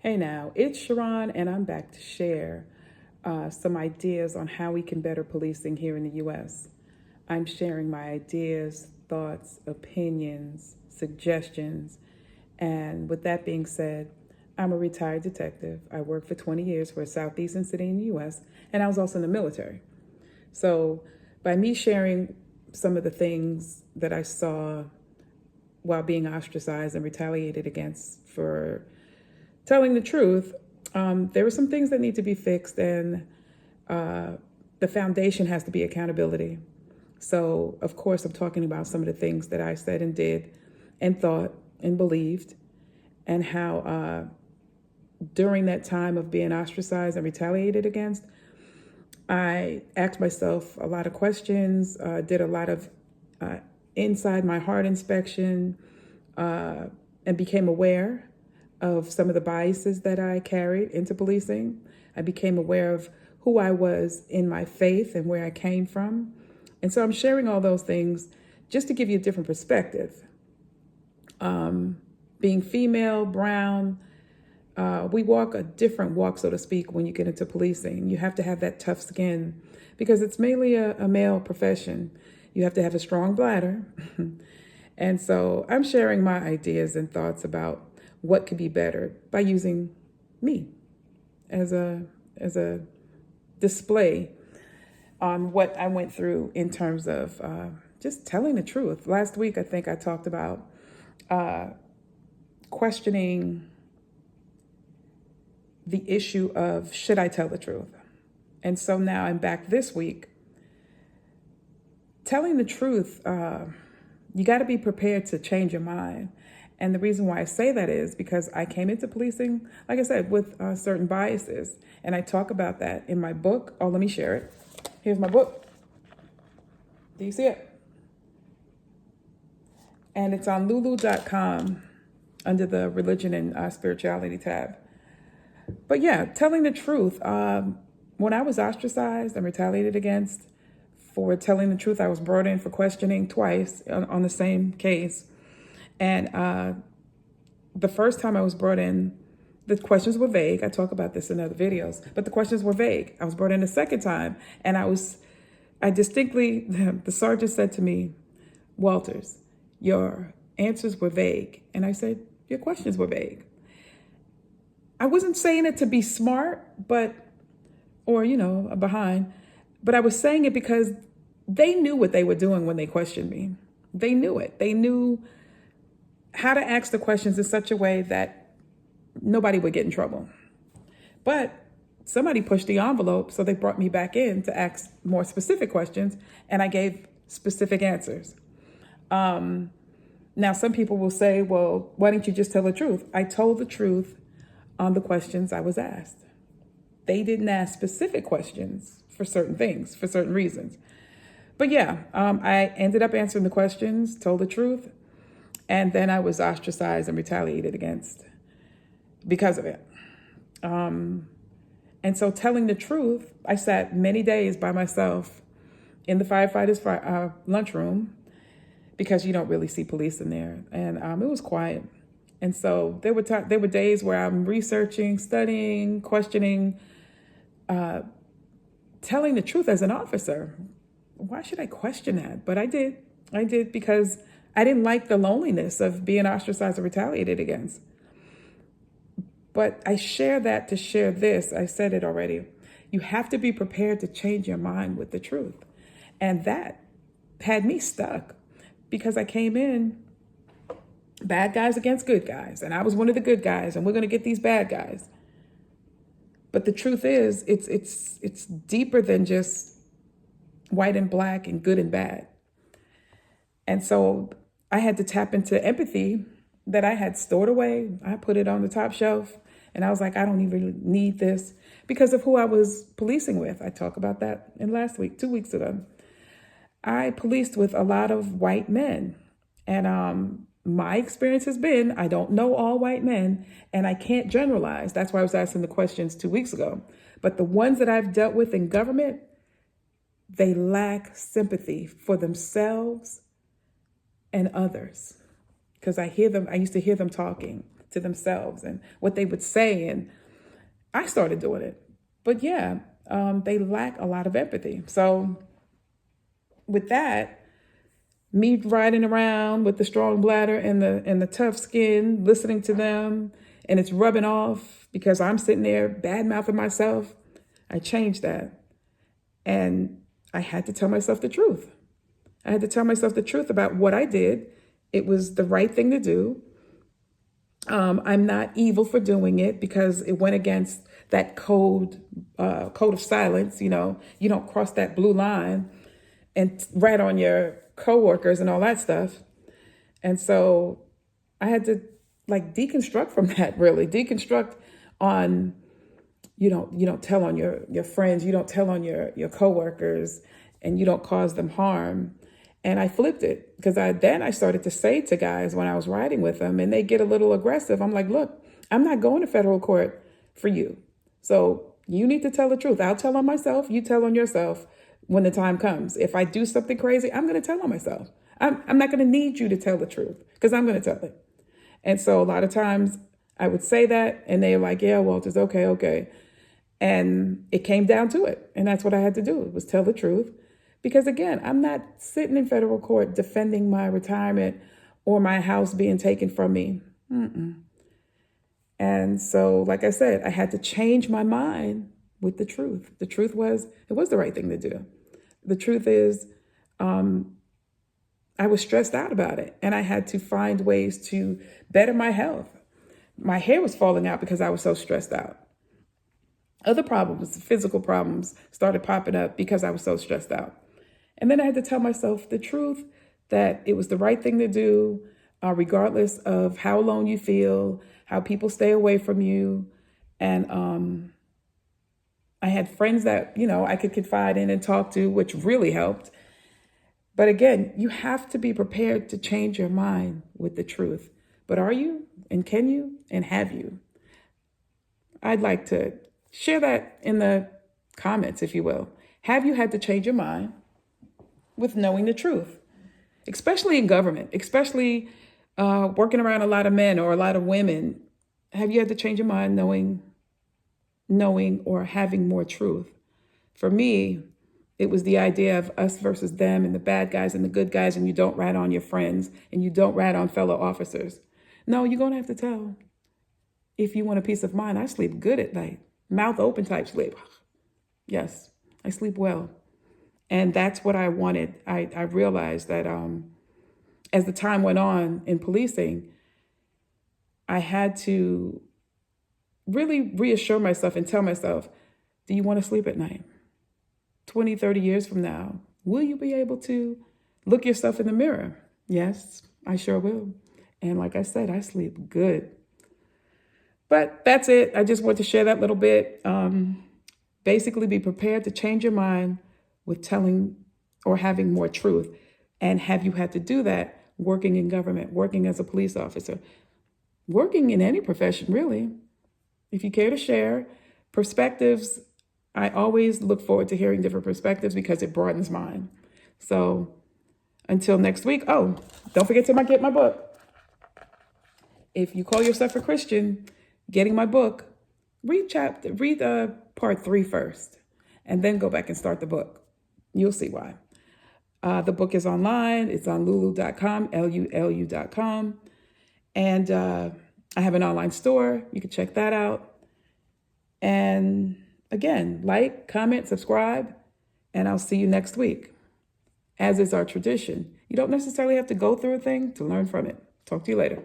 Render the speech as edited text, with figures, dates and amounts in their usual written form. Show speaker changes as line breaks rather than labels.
Hey now, it's Sharon, and I'm back to share some ideas on how we can better policing here in the U.S. I'm sharing my ideas, thoughts, opinions, suggestions, and with that being said, I'm a retired detective. I worked for 20 years for a southeastern city in the U.S., and I was also in the military. So, by me sharing some of the things that I saw while being ostracized and retaliated against for telling the truth, there are some things that need to be fixed, and the foundation has to be accountability. So, of course, I'm talking about some of the things that I said and did and thought and believed, and how during that time of being ostracized and retaliated against, I asked myself a lot of questions, did a lot of inside my heart inspection, and became aware of some of the biases that I carried into policing. I became aware of who I was in my faith and where I came from. And so I'm sharing all those things just to give you a different perspective. Being female, brown, we walk a different walk, so to speak, when you get into policing. You have to have that tough skin because it's mainly a male profession. You have to have a strong bladder. And so I'm sharing my ideas and thoughts about what could be better by using me as a display on what I went through in terms of just telling the truth. Last week, I think I talked about questioning the issue of should I tell the truth? And so now I'm back this week. Telling the truth, you got to be prepared to change your mind. And the reason why I say that is because I came into policing, like I said, with certain biases. And I talk about that in my book. Oh, let me share it. Here's my book. Do you see it? And it's on lulu.com under the religion and spirituality tab. But yeah, telling the truth. When I was ostracized and retaliated against for telling the truth, I was brought in for questioning twice on the same case. And the first time I was brought in, the questions were vague. I talk about this in other videos, but the questions were vague. I was brought in a second time, and I distinctly, the sergeant said to me, Walters, your answers were vague. And I said, your questions were vague. I wasn't saying it to be smart, or behind, but I was saying it because they knew what they were doing when they questioned me. They knew it. They knew how to ask the questions in such a way that nobody would get in trouble. But somebody pushed the envelope, so they brought me back in to ask more specific questions, and I gave specific answers. Now, some people will say, well, why didn't you just tell the truth? I told the truth on the questions I was asked. They didn't ask specific questions for certain things, for certain reasons. But yeah, I ended up answering the questions, told the truth, and then I was ostracized and retaliated against because of it. And so telling the truth, I sat many days by myself in the firefighters' lunchroom because you don't really see police in there. And it was quiet. And so there were days where I'm researching, studying, questioning, telling the truth as an officer. Why should I question that? But I did. I did because I didn't like the loneliness of being ostracized or retaliated against. But I share that to share this. I said it already. You have to be prepared to change your mind with the truth. And that had me stuck because I came in bad guys against good guys. And I was one of the good guys, and we're going to get these bad guys. But the truth is, it's deeper than just white and black and good and bad. And so I had to tap into empathy that I had stored away. I put it on the top shelf, and I was like, I don't even need this because of who I was policing with. I talked about that in last week, 2 weeks ago. I policed with a lot of white men, and my experience has been, I don't know all white men, and I can't generalize. That's why I was asking the questions 2 weeks ago. But the ones that I've dealt with in government, they lack sympathy for themselves and others. Because I used to hear them talking. to themselves and what they would say. And I started doing it. But yeah, they lack a lot of empathy. So with that, me riding around with the strong bladder and the tough skin, listening to them, and it's rubbing off because I'm sitting there bad mouthing myself, I changed that. And I had to tell myself the truth. I had to tell myself the truth about what I did. It was the right thing to do. I'm not evil for doing it because it went against that code of silence. You know, you don't cross that blue line and rat on your coworkers and all that stuff. And so I had to like deconstruct from that, really deconstruct on, you don't tell on your friends, you don't tell on your coworkers, and you don't cause them harm. And I flipped it because I started to say to guys when I was riding with them and they get a little aggressive. I'm like, look, I'm not going to federal court for you. So you need to tell the truth. I'll tell on myself. You tell on yourself when the time comes. If I do something crazy, I'm going to tell on myself. I'm not going to need you to tell the truth because I'm going to tell it. And so a lot of times I would say that and they're like, yeah, Walters, okay. And it came down to it. And that's what I had to do, was tell the truth. Because again, I'm not sitting in federal court defending my retirement or my house being taken from me. And so, like I said, I had to change my mind with the truth. The truth was, it was the right thing to do. The truth is, I was stressed out about it and I had to find ways to better my health. My hair was falling out because I was so stressed out. Other problems, physical problems, started popping up because I was so stressed out. And then I had to tell myself the truth, that it was the right thing to do, regardless of how alone you feel, how people stay away from you. And I had friends that, I could confide in and talk to, which really helped. But again, you have to be prepared to change your mind with the truth. But are you? And can you? And have you? I'd like to share that in the comments, if you will. Have you had to change your mind with knowing the truth? Especially in government, especially working around a lot of men or a lot of women. Have you had to change your mind knowing or having more truth? For me, it was the idea of us versus them and the bad guys and the good guys, and you don't rat on your friends and you don't rat on fellow officers. No, you're going to have to tell. If you want a peace of mind, I sleep good at night. Mouth open type sleep. Yes, I sleep well. And that's what I wanted. I realized that as the time went on in policing, I had to really reassure myself and tell myself, do you want to sleep at night? 20, 30 years from now, will you be able to look yourself in the mirror? Yes, I sure will. And like I said, I sleep good. But that's it. I just want to share that little bit. Basically, be prepared to change your mind with telling or having more truth. And have you had to do that working in government, working as a police officer, working in any profession, really? If you care to share perspectives, I always look forward to hearing different perspectives because it broadens mine. So until next week. Oh, don't forget to get my book. If you call yourself a Christian, getting my book, read part 3 first, and then go back and start the book. You'll see why. The book is online. It's on lulu.com, lulu.com. And I have an online store. You can check that out. And again, like, comment, subscribe, and I'll see you next week. As is our tradition, you don't necessarily have to go through a thing to learn from it. Talk to you later.